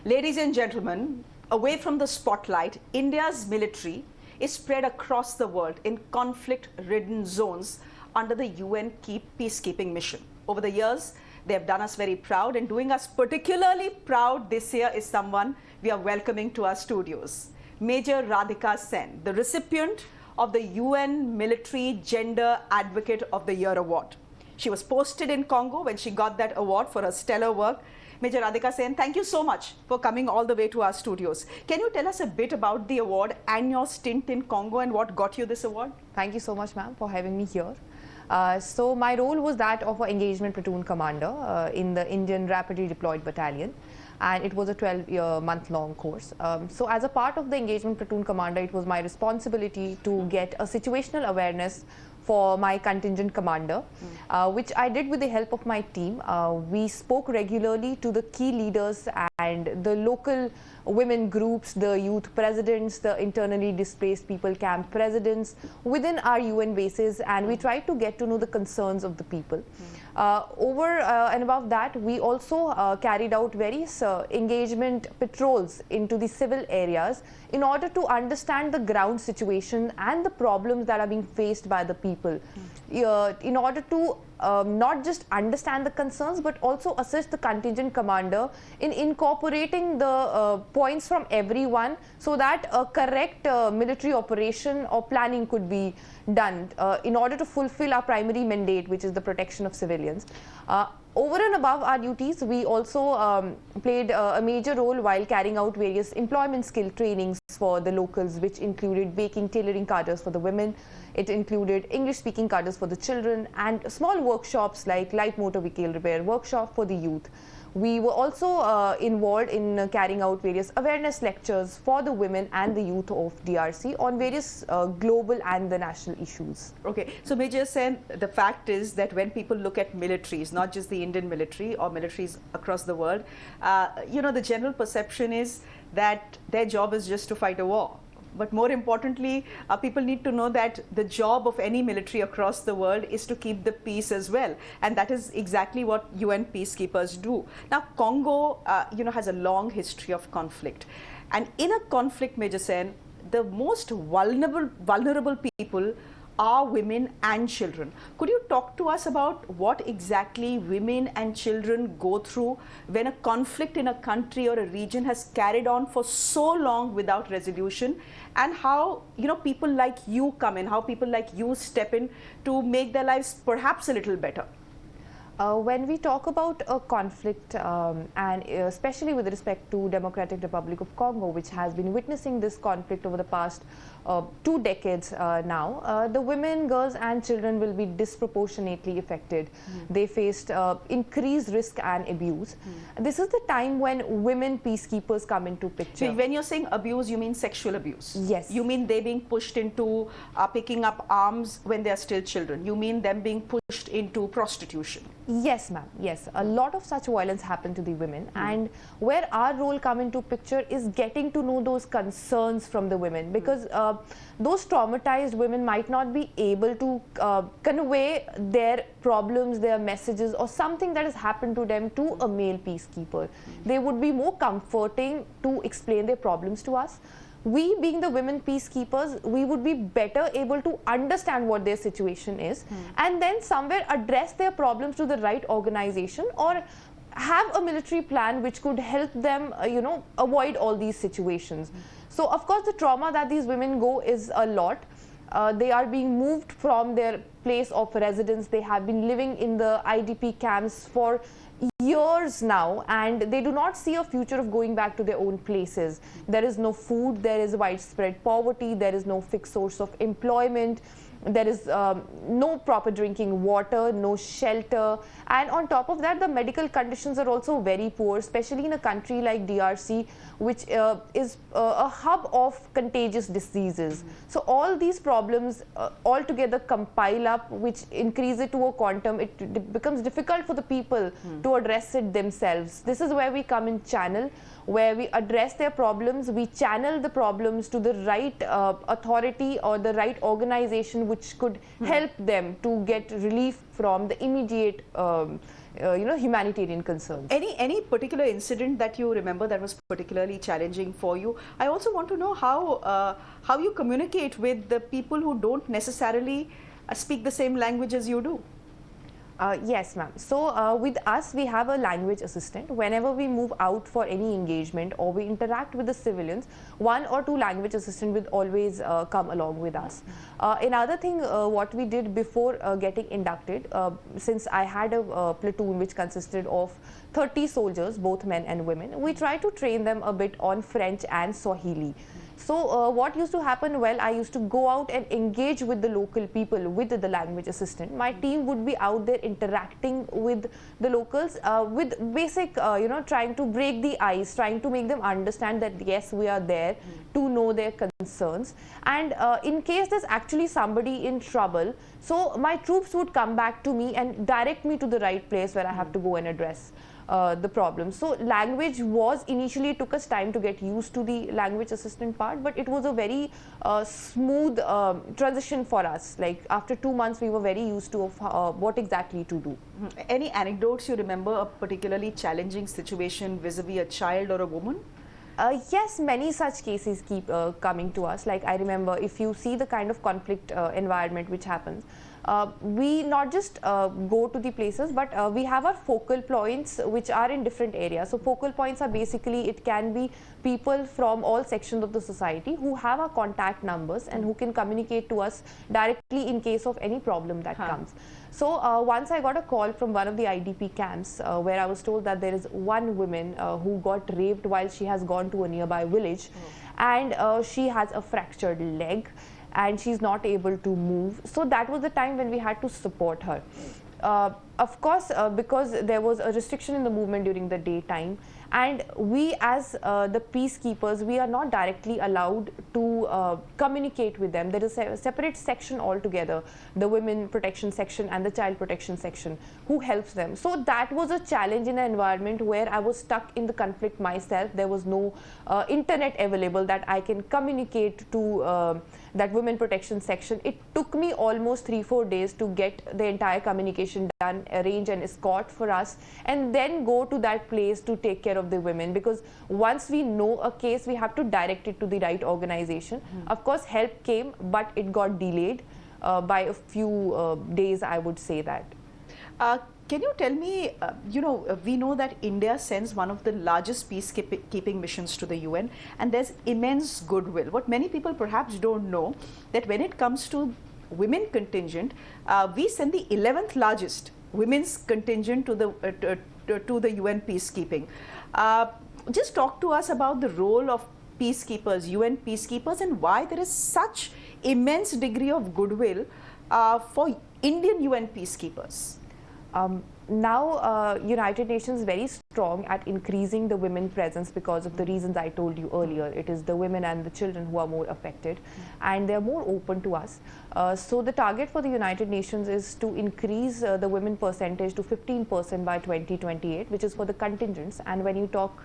Ladies and gentlemen, away from the spotlight, India's military is spread across the world in conflict-ridden zones under the UN peacekeeping mission. Over the years, they have done us very proud, and doing us particularly proud this year is someone we are welcoming to our studios. Major Radhika Sen, the recipient of the UN Military Gender Advocate of the Year Award. She was posted in Congo when she got that award for her stellar work. Major Radhika Sen, thank you so much for coming all the way to our studios. Can you tell us a bit about the award and your stint in Congo and what got you this award? Thank you so much, ma'am, for having me here. So my role was that of an engagement platoon commander in the Indian Rapidly Deployed Battalion, and it was a 12-month-long course. So as a part of the engagement platoon commander, it was my responsibility to get a situational awareness for my contingent commander, which I did with the help of my team. We spoke regularly to the key leaders and the local women groups, the youth presidents, the internally displaced people camp presidents within our UN bases, and we tried to get to know the concerns of the people. Over and above that, we also carried out various engagement patrols into the civil areas in order to understand the ground situation and the problems that are being faced by the people, in order to not just understand the concerns but also assist the contingent commander in incorporating the points from everyone so that a correct military operation or planning could be done in order to fulfill our primary mandate, which is the protection of civilians. Over and above our duties, we also played a major role while carrying out various employment skill trainings for the locals, which included baking, tailoring cadres for the women. It included English-speaking cadres for the children and small workshops like light motor vehicle repair workshop for the youth. We were also involved in carrying out various awareness lectures for the women and the youth of DRC on various global and the national issues. Okay, so Major Sen, the fact is that when people look at militaries, not just the Indian military or militaries across the world, you know, the general perception is that their job is just to fight a war. But more importantly, people need to know that the job of any military across the world is to keep the peace as well. And that is exactly what UN peacekeepers do. Now, Congo, you know, has a long history of conflict. And in a conflict, Major Sen, the most vulnerable people are women and children. Could you talk to us about what exactly women and children go through when a conflict in a country or a region has carried on for so long without resolution, and how, you know, people like you come in, how people like you step in to make their lives perhaps a little better? When we talk about a conflict, and especially with respect to Democratic Republic of Congo, which has been witnessing this conflict over the past 2 decades now, the women, girls and children will be disproportionately affected. They faced increased risk and abuse. This is the time when women peacekeepers come into picture. So when you're saying abuse, you mean sexual abuse? Yes. You mean they being pushed into picking up arms when they're still children? You mean them being pushed into prostitution? Yes, ma'am. Yes, a lot of such violence happened to the women, and where our role come into picture is getting to know those concerns from the women, because those traumatized women might not be able to convey their problems, their messages, or something that has happened to them to a male peacekeeper. They would be more comforting to explain their problems to us. We, being the women peacekeepers, we would be better able to understand what their situation is and then somewhere address their problems to the right organization or have a military plan which could help them, you know, avoid all these situations. So, of course, the trauma that these women go is a lot. They are being moved from their place of residence. They have been living in the IDP camps for years now, and they do not see a future of going back to their own places. There is no food, there is widespread poverty, there is no fixed source of employment, there is no proper drinking water, no shelter, and on top of that, the medical conditions are also very poor, especially in a country like DRC, which is a hub of contagious diseases. So all these problems altogether compile up, which increase it to a quantum. It becomes difficult for the people to address it themselves. This is where we come in channel, where we address their problems, we channel the problems to the right authority or the right organization which could help them to get relief from the immediate humanitarian concerns. Any particular incident that you remember that was particularly challenging for you? I also want to know how you communicate with the people who don't necessarily speak the same language as you do. Yes, ma'am. So with us, we have a language assistant. Whenever we move out for any engagement or we interact with the civilians, 1 or 2 language assistant will always come along with us. Another thing, what we did before getting inducted, since I had a platoon which consisted of 30 soldiers, both men and women, we tried to train them a bit on French and Swahili. So what used to happen, well, I used to go out and engage with the local people with the language assistant. My team would be out there interacting with the locals with basic, trying to break the ice, trying to make them understand that yes, we are there to know their concerns. And in case there's actually somebody in trouble, so my troops would come back to me and direct me to the right place where I have to go and address the problem. So language was initially, it took us time to get used to the language assistant part, but it was a very smooth transition for us. Like after 2 months we were very used to what exactly to do. Any anecdotes you remember, a particularly challenging situation vis-a-vis a child or a woman? Yes, many such cases keep coming to us. Like I remember, if you see the kind of conflict environment which happens, we not just go to the places, but we have our focal points which are in different areas. So focal points are basically, it can be people from all sections of the society who have our contact numbers and who can communicate to us directly in case of any problem that comes. So once I got a call from one of the IDP camps where I was told that there is one woman who got raped while she has gone to a nearby village, and she has a fractured leg and she's not able to move. So that was the time when we had to support her. Of course, because there was a restriction in the movement during the daytime, and we as the peacekeepers, we are not directly allowed to communicate with them. There is a separate section altogether, the women protection section and the child protection section, who helps them. So that was a challenge in an environment where I was stuck in the conflict myself. There was no internet available that I can communicate to that women protection section. It took me almost 3-4 days to get the entire communication done, arrange an escort for us, and then go to that place to take care of the women, because once we know a case, we have to direct it to the right organization. Of course, help came, but it got delayed by a few days, I would say that. Can you tell me, we know that India sends one of the largest peacekeeping missions to the UN, and there's immense goodwill. What many people perhaps don't know, that when it comes to women contingent, we send the 11th largest women's contingent to the UN peacekeeping. Just talk to us about the role of peacekeepers, UN peacekeepers, and why there is such immense degree of goodwill for Indian UN peacekeepers. Now United Nations is very strong at increasing the women presence because of the reasons I told you earlier. It is the women and the children who are more affected, and they are more open to us. So the target for the United Nations is to increase the women percentage to 15% by 2028, which is for the contingents. And when you talk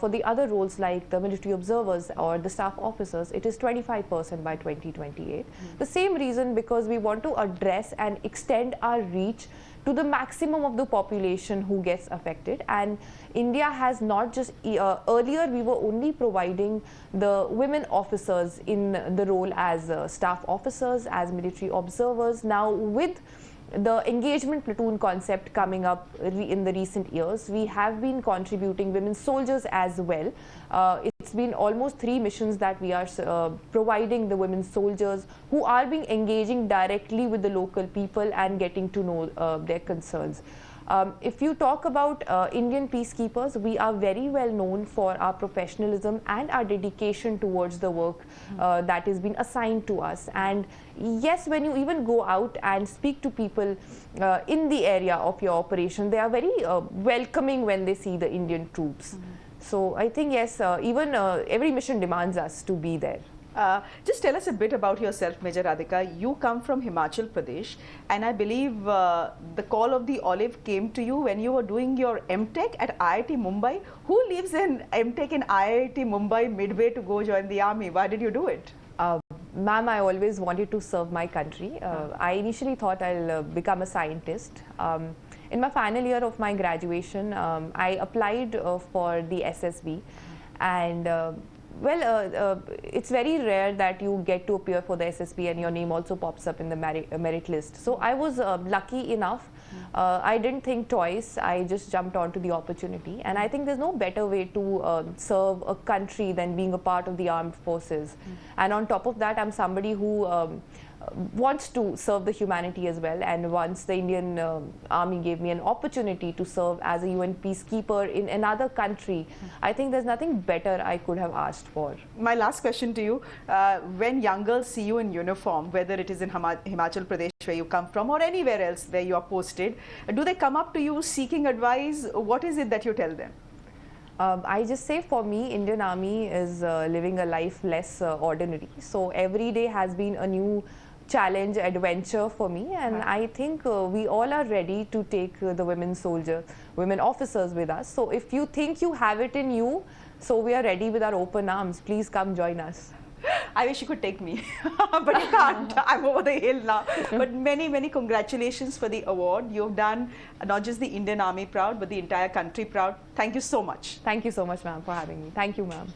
for the other roles like the military observers or the staff officers, it is 25% by 2028. The same reason, because we want to address and extend our reach to the maximum of the population who gets affected. And India has not just, earlier we were only providing the women officers in the role as staff officers, as military observers. Now with the engagement platoon concept coming up in the recent years, we have been contributing women soldiers as well. It's been almost 3 missions that we are providing the women soldiers who are being engaging directly with the local people and getting to know their concerns. If you talk about Indian peacekeepers, we are very well known for our professionalism and our dedication towards the work that is being assigned to us. And yes, when you even go out and speak to people in the area of your operation, they are very welcoming when they see the Indian troops. So I think yes, even every mission demands us to be there. Just tell us a bit about yourself, Major Radhika. You come from Himachal Pradesh, and I believe the call of the olive came to you when you were doing your MTech at IIT Mumbai. Who leaves an MTech in IIT Mumbai midway to go join the army? Why did you do it? Ma'am, I always wanted to serve my country. I initially thought I'll become a scientist. in my final year of my graduation, I applied for the SSB, and it's very rare that you get to appear for the SSB and your name also pops up in the merit list. So I was lucky enough. I didn't think twice. I just jumped onto the opportunity, and I think there's no better way to serve a country than being a part of the armed forces. And on top of that, I'm somebody who wants to serve the humanity as well, and once the Indian Army gave me an opportunity to serve as a UN peacekeeper in another country, I think there's nothing better I could have asked for. My last question to you, when young girls see you in uniform, whether it is in Himachal Pradesh where you come from or anywhere else where you are posted, do they come up to you seeking advice? What is it that you tell them? I just say, for me, Indian Army is living a life less ordinary. So every day has been a new challenge, adventure for me, and I think we all are ready to take the women soldiers, women officers with us. So if you think you have it in you, so we are ready with our open arms. Please come join us. I wish you could take me, but you can't. I'm over the hill now. But many, many congratulations for the award. You've done not just the Indian Army proud, but the entire country proud. Thank you so much. Thank you so much, ma'am, for having me. Thank you, ma'am.